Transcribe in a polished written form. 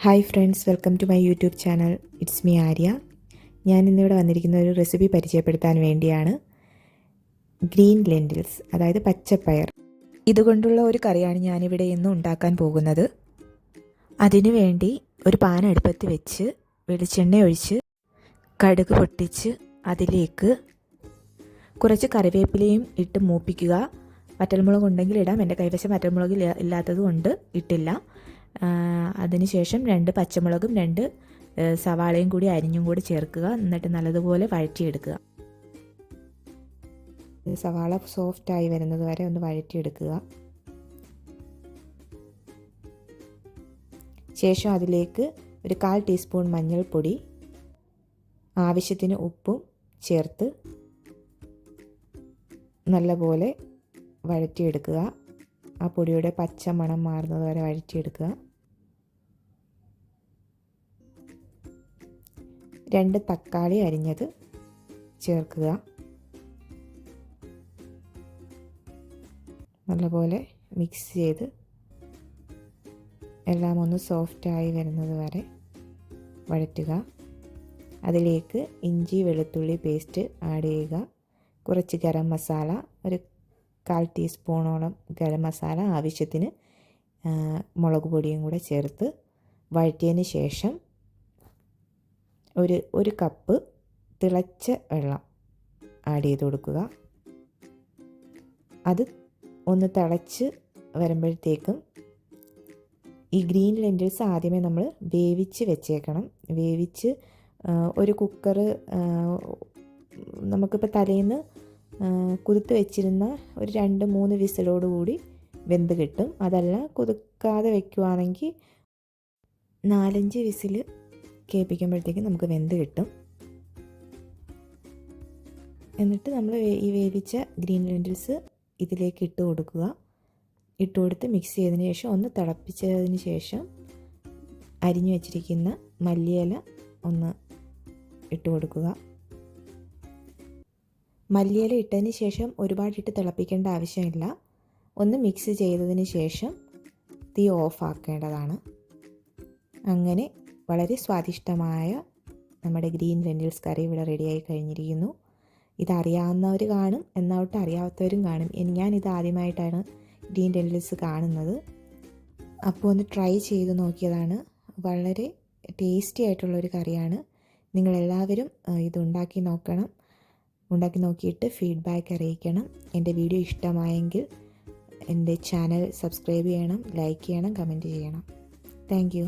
Hi friends, welcome to my YouTube channel. It's me Arya. ഞാൻ ഇന്നിവിടെ വന്നിരിക്കുന്ന ഒരു റെസിപ്പി പരിചയപ്പെടുത്താൻ വേണ്ടിയാണ്. ഗ്രീൻ ലെൻറ്റിൽസ്, അതായത് പച്ചപ്പയർ. ഇതുകൊണ്ടുള്ള ഒരു കറിയാണ് ഞാനിവിടെ ഇന്ന് ഉണ്ടാക്കാൻ പോകുന്നത്. അതിനുവേണ്ടി ഒരു പാൻ അടുപ്പത്ത് വെച്ച് വെളിച്ചെണ്ണ ഒഴിച്ച് കടുക് പൊട്ടിച്ച് അതിലേക്ക് കുറച്ച് കറിവേപ്പിലയും ഇട്ട് മൂപ്പിക്കുക. വറ്റൽമുളക് ഉണ്ടെങ്കിൽ ഇടാം. എൻ്റെ കൈവശം വറ്റൽമുളക് ഇല്ലാത്തത് കൊണ്ട് ഇട്ടില്ല. അതിനുശേഷം 2 പച്ചമുളകും 2 സവാളയും കൂടി അരിഞ്ഞും കൂടി ചേർക്കുക. എന്നിട്ട് നല്ലതുപോലെ വഴറ്റിയെടുക്കുക. സവാള സോഫ്റ്റായി വരുന്നത് വരെ ഒന്ന് വഴറ്റിയെടുക്കുക. ശേഷം അതിലേക്ക് ഒരു 1/4 ടീസ്പൂൺ മഞ്ഞൾപ്പൊടി, ആവശ്യത്തിന് ഉപ്പും ചേർത്ത് നല്ലപോലെ വഴറ്റിയെടുക്കുക. ആ പൊടിയുടെ പച്ച മണം മാറുന്നത് വരെ വഴറ്റിയെടുക്കുക. 2 തക്കാളി അരിഞ്ഞത് ചേർക്കുക. നല്ലപോലെ മിക്സ് ചെയ്ത് എല്ലാം ഒന്ന് സോഫ്റ്റായി വരുന്നത് വരെ വഴറ്റുക. അതിലേക്ക് ഇഞ്ചി വെളുത്തുള്ളി പേസ്റ്റ് ആഡ് ചെയ്യുക. കുറച്ച് ഗരം മസാല, ഒരു 1/4 ടീസ്പൂണോളം ഗരം മസാല, ആവശ്യത്തിന് മുളക് പൊടിയും കൂടെ ചേർത്ത് വഴറ്റിയതിന് ശേഷം ഒരു കപ്പ് തിളച്ച വെള്ളം ആഡ് ചെയ്ത് കൊടുക്കുക. അത് ഒന്ന് തിളച്ച് വരുമ്പോഴത്തേക്കും ഈ ഗ്രീൻ ലെൻറ്റിൽസ് ആദ്യമേ നമ്മൾ വേവിച്ച് വെച്ചേക്കണം. വേവിച്ച് ഒരു കുക്കർ നമുക്കിപ്പോൾ തലേന്ന് കുതിർത്ത് വെച്ചിരുന്ന ഒരു 2-3 വിസിലോടുകൂടി വെന്ത് കിട്ടും. അതല്ല കുതിർക്കാതെ വെക്കുവാണെങ്കിൽ 4-5 വിസിൽ കേൾപ്പിക്കുമ്പോഴത്തേക്കും നമുക്ക് വെന്ത് കിട്ടും. എന്നിട്ട് നമ്മൾ ഈ വേവിച്ച ഗ്രീൻ ലെൻറ്റിൽസ് ഇതിലേക്ക് ഇട്ട് കൊടുക്കുക. ഇട്ട് കൊടുത്ത് മിക്സ് ചെയ്തതിന് ശേഷം ഒന്ന് തിളപ്പിച്ചതിന് ശേഷം അരിഞ്ഞു വെച്ചിരിക്കുന്ന മല്ലിയില ഒന്ന് ഇട്ട് കൊടുക്കുക. മല്ലിയില ഇട്ടതിന് ശേഷം ഒരുപാടിട്ട് തിളപ്പിക്കേണ്ട ആവശ്യമില്ല. ഒന്ന് മിക്സ് ചെയ്തതിന് ശേഷം തീ ഓഫ് ആക്കേണ്ടതാണ്. അങ്ങനെ വളരെ സ്വാദിഷ്ടമായ നമ്മുടെ ഗ്രീൻ ലെൻറ്റിൽസ് കറി ഇവിടെ റെഡിയായി കഴിഞ്ഞിരിക്കുന്നു. ഇതറിയാവുന്നവർ കാണും, എന്നാവട്ടെ അറിയാത്തവരും കാണും. ഞാനിത് ആദ്യമായിട്ടാണ് ഗ്രീൻ ലെൻറ്റിൽസ് കാണുന്നത്. അപ്പോൾ ഒന്ന് ട്രൈ ചെയ്ത് നോക്കിയതാണ്. വളരെ ടേസ്റ്റി ആയിട്ടുള്ളൊരു കറിയാണ്. നിങ്ങളെല്ലാവരും ഇതുണ്ടാക്കി നോക്കണം. ഉണ്ടാക്കി നോക്കിയിട്ട് ഫീഡ്ബാക്ക് അറിയിക്കണം. എൻ്റെ വീഡിയോ ഇഷ്ടമായെങ്കിൽ എൻ്റെ ചാനൽ സബ്സ്ക്രൈബ് ചെയ്യണം, ലൈക്ക് ചെയ്യണം, കമൻറ്റ് ചെയ്യണം. Thank you.